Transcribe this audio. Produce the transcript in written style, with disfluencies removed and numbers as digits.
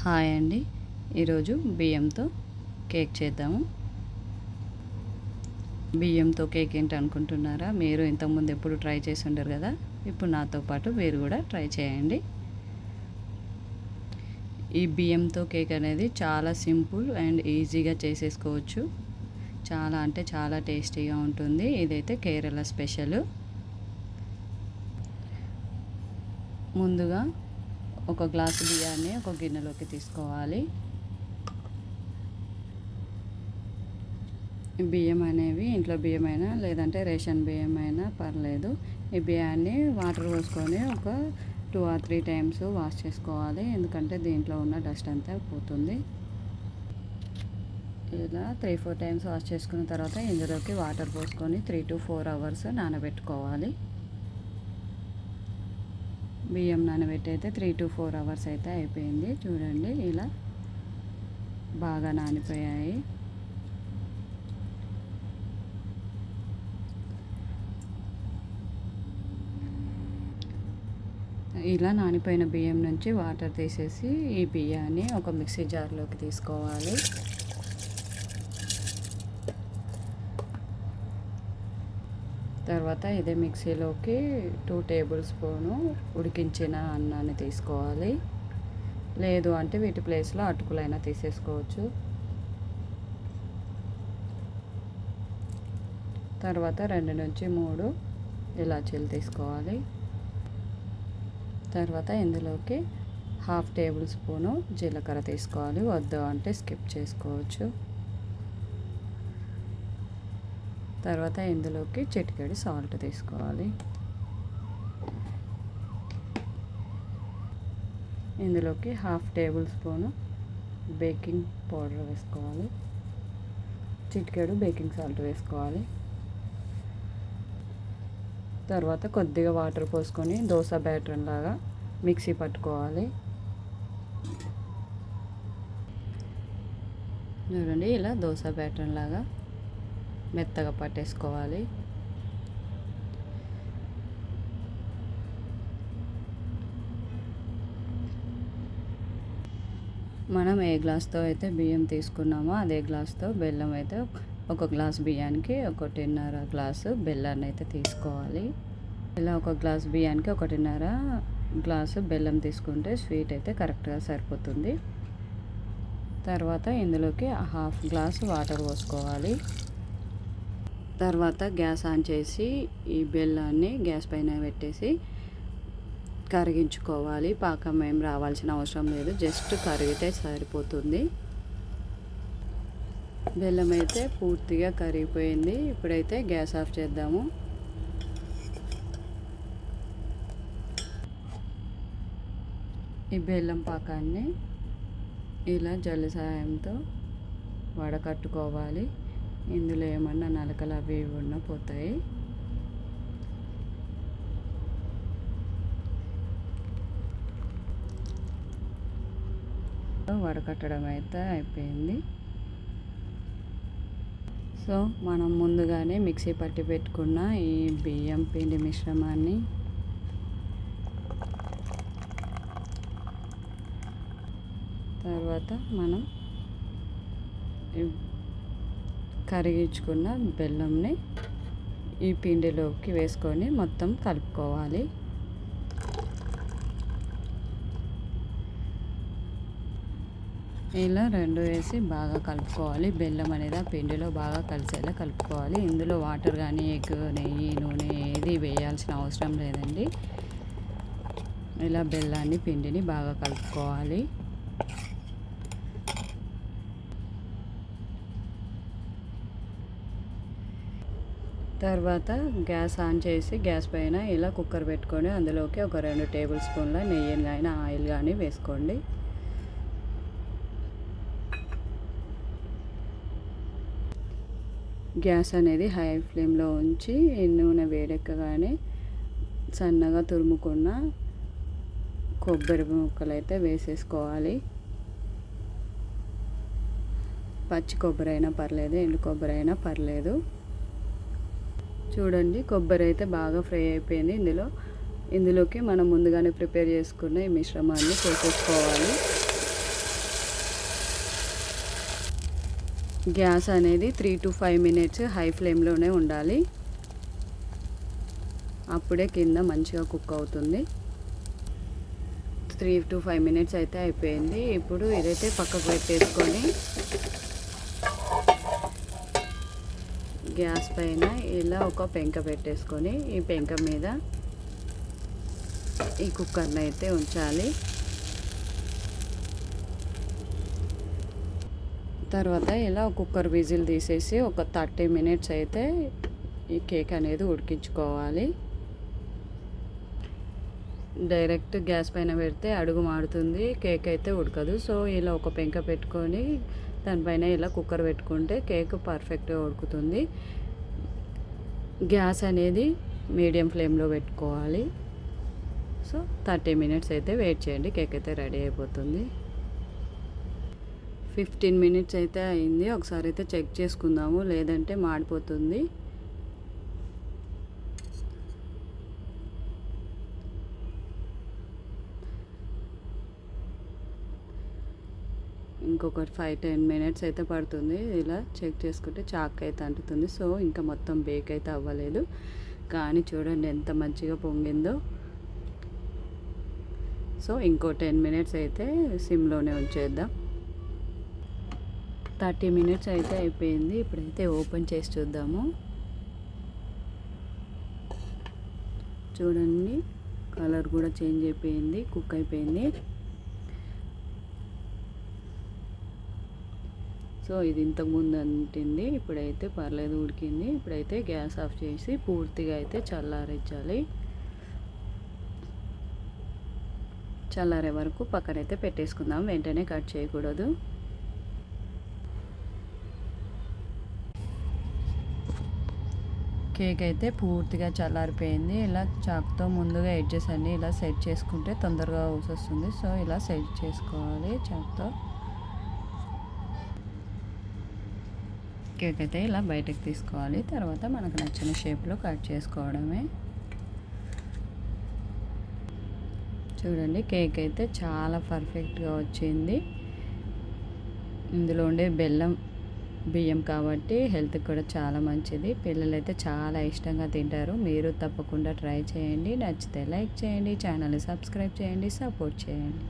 Hi అండి. ఈరోజు బియ్యంతో కేక్ చేద్దాము. బియ్యంతో కేక్ ఏంటి అనుకుంటున్నారా? మీరు ఇంతకుముందు ఎప్పుడు ట్రై చేసి ఉండరు కదా. ఇప్పుడు నాతో పాటు మీరు కూడా ట్రై చేయండి. ఈ బియ్యంతో కేక్ అనేది చాలా సింపుల్ అండ్ ఈజీగా చేసేసుకోవచ్చు. చాలా అంటే చాలా టేస్టీగా ఉంటుంది. ఇదైతే కేరళ స్పెషల్. ముందుగా ఒక గ్లాసు బియ్యాన్ని ఒక గిన్నెలోకి తీసుకోవాలి. బియ్యం అనేవి ఇంట్లో బియ్యమైనా లేదంటే రేషన్ బియ్యమైనా పర్లేదు. ఈ బియ్యాన్ని వాటర్ పోసుకొని ఒక 2 or 3 టైమ్స్ వాష్ చేసుకోవాలి. ఎందుకంటే దీంట్లో ఉన్న డస్ట్ అంతా పోతుంది. ఇలా 3-4 టైమ్స్ వాష్ చేసుకున్న తర్వాత ఇందులోకి వాటర్ పోసుకొని 3 to 4 hours నానబెట్టుకోవాలి. బియ్యం నానబెట్టి అయితే 3 to 4 hours అయితే అయిపోయింది. చూడండి ఇలా బాగా నానిపోయాయి. ఇలా నానిపోయిన బియ్యం నుంచి వాటర్ తీసేసి ఈ బియ్యాన్ని ఒక మిక్సీ జార్లోకి తీసుకోవాలి. తర్వాత ఇదే మిక్సీలోకి 2 tablespoons ఉడికించిన అన్నాన్ని తీసుకోవాలి. లేదు అంటే వీటి ప్లేస్లో అటుకులైనా తీసేసుకోవచ్చు. తర్వాత 2 నుంచి 3 ఇలాచీలు తీసుకోవాలి. తర్వాత ఇందులోకి 1/2 tablespoon జీలకర్ర తీసుకోవాలి. వద్దు అంటే స్కిప్ చేసుకోవచ్చు. తర్వాత ఇందులోకి చిటికెడు సాల్ట్ తీసుకోవాలి. ఇందులోకి 1/2 tablespoon బేకింగ్ పౌడర్ వేసుకోవాలి. చిటికెడు బేకింగ్ సాల్ట్ వేసుకోవాలి. తర్వాత కొద్దిగా వాటర్ పోసుకొని దోశ బ్యాటర్ లాగా మిక్సీ పట్టుకోవాలి. చూడండి ఇలా దోశ బ్యాటర్ లాగా మెత్తగా పట్టేసుకోవాలి. మనం ఏ గ్లాస్తో అయితే బియ్యం తీసుకున్నామో అదే గ్లాస్తో బెల్లం అయితే ఒక గ్లాస్ బియ్యానికి 1.5 గ్లాసు బెల్లాన్ని అయితే తీసుకోవాలి. ఇలా ఒక గ్లాస్ బియ్యానికి 1.5 గ్లాసు బెల్లం తీసుకుంటే స్వీట్ అయితే కరెక్ట్గా సరిపోతుంది. తర్వాత ఇందులోకి 1/2 గ్లాసు వాటర్ పోసుకోవాలి. తర్వాత గ్యాస్ ఆన్ చేసి ఈ బెల్లాన్ని గ్యాస్ పైన పెట్టేసి కరిగించుకోవాలి. పాకం ఏం రావాల్సిన అవసరం లేదు, జస్ట్ కరిగితే సరిపోతుంది. బెల్లం అయితే పూర్తిగా కరిగిపోయింది. ఇప్పుడైతే గ్యాస్ ఆఫ్ చేద్దాము. ఈ బెల్లం పాకాన్ని ఇలా జల్లి సాయంతో వడకట్టుకోవాలి. ఇందులో ఏమన్నా నలకలు అవి ఉన్నా పోతాయి. వడకట్టడం అయితే అయిపోయింది. సో మనం ముందుగానే మిక్సీ పట్టి పెట్టుకున్న ఈ బియ్యం పిండి మిశ్రమాన్ని తర్వాత మనం కరిగించుకున్న బెల్లంని ఈ పిండిలోకి వేసుకొని మొత్తం కలుపుకోవాలి. ఇలా 2 వేసి బాగా కలుపుకోవాలి. బెల్లం అనేది ఆ పిండిలో బాగా కలిసేలా కలుపుకోవాలి. ఇందులో వాటర్ కానీ ఎగ్, నెయ్యి, నూనె ఏది వేయాల్సిన అవసరం లేదండి. ఇలా బెల్లాన్ని పిండిని బాగా కలుపుకోవాలి. తర్వాత గ్యాస్ ఆన్ చేసి గ్యాస్ పైన ఇలా కుక్కర్ పెట్టుకొని అందులోకి ఒక 2 tablespoons నెయ్యి కానీ ఆయిల్ కానీ వేసుకోండి. గ్యాస్ అనేది హై ఫ్లేమ్లో ఉంచి నూనె వేడెక్కగానే సన్నగా తురుముకున్న కొబ్బరి ముక్కలు అయితే వేసేసుకోవాలి. పచ్చి కొబ్బరి అయినా పర్లేదు, ఎండు కొబ్బరి అయినా పర్లేదు. చూడండి కొబ్బరి అయితే బాగా ఫ్రై అయిపోయింది. ఇందులోకి మనం ముందుగానే ప్రిపేర్ చేసుకున్న ఈ మిశ్రమాన్ని వేసేసుకోవాలి. గ్యాస్ అనేది 3 to 5 మినిట్స్ హై ఫ్లేమ్లోనే ఉండాలి. అప్పుడే కింద మంచిగా కుక్ అవుతుంది. 3 to 5 మినిట్స్ అయితే అయిపోయింది. ఇప్పుడు ఇదైతే పక్కకు పెట్టేసుకొని గ్యాస్ పైన ఇలా ఒక పెంక పెట్టేసుకొని ఈ పెంక మీద ఈ కుక్కర్ని అయితే ఉంచాలి. తర్వాత ఇలా కుక్కర్ విజిల్ తీసేసి ఒక 30 మినిట్స్ అయితే ఈ కేక్ అనేది ఉడికించుకోవాలి. డైరెక్ట్ గ్యాస్ పైన పెడితే అడుగు మాడుతుంది, కేక్ అయితే ఉడకదు. సో ఇలా ఒక పెంక పెట్టుకొని దానిపైన ఇలా కుక్కర్ పెట్టుకుంటే కేక్ పర్ఫెక్ట్గా ఉడుకుతుంది. గ్యాస్ అనేది మీడియం ఫ్లేమ్లో పెట్టుకోవాలి. సో 30 మినిట్స్ అయితే వెయిట్ చేయండి, కేక్ అయితే రెడీ అయిపోతుంది. 15 మినిట్స్ అయితే అయింది. ఒకసారి అయితే చెక్ చేసుకుందాము, లేదంటే మాడిపోతుంది. ఇంకొక 5-10 మినిట్స్ అయితే పడుతుంది. ఇలా చెక్ చేసుకుంటే చాక్ అయితే అంటుతుంది. సో ఇంకా మొత్తం బేక్ అయితే అవ్వలేదు, కానీ చూడండి ఎంత మంచిగా పొంగిందో. సో ఇంకో 10 మినిట్స్ అయితే సిమ్లోనే ఉంచేద్దాం. 30 మినిట్స్ అయితే అయిపోయింది. ఇప్పుడైతే ఓపెన్ చేసి చూద్దాము. చూడండి కలర్ కూడా చేంజ్ అయిపోయింది, కుక్ అయిపోయింది. సో ఇది ఇంతకుముందు అంటింది, ఇప్పుడైతే పర్లేదు ఉడికింది. ఇప్పుడైతే గ్యాస్ ఆఫ్ చేసి పూర్తిగా అయితే చల్లారించాలి. చల్లారే వరకు పక్కనైతే పెట్టేసుకుందాం, వెంటనే కట్ చేయకూడదు. కేక్ అయితే పూర్తిగా చల్లారిపోయింది. ఇలా చాక్తో ముందుగా ఎడ్జెస్ అన్నీ ఇలా సెట్ చేసుకుంటే తొందరగా ఊసొస్తుంది. సో ఇలా సెట్ చేసుకోవాలి చాక్తో. కేక్ అయితే ఇలా బయటకు తీసుకోవాలి. తర్వాత మనకు నచ్చిన షేప్లో కట్ చేసుకోవడమే. చూడండి కేక్ అయితే చాలా పర్ఫెక్ట్గా వచ్చింది. ఇందులో ఉండే బియ్యం కాబట్టి హెల్త్కి కూడా చాలా మంచిది. పిల్లలు అయితే చాలా ఇష్టంగా తింటారు. మీరు తప్పకుండా ట్రై చేయండి. నచ్చితే లైక్ చేయండి, ఛానల్ని సబ్స్క్రైబ్ చేయండి, సపోర్ట్ చేయండి.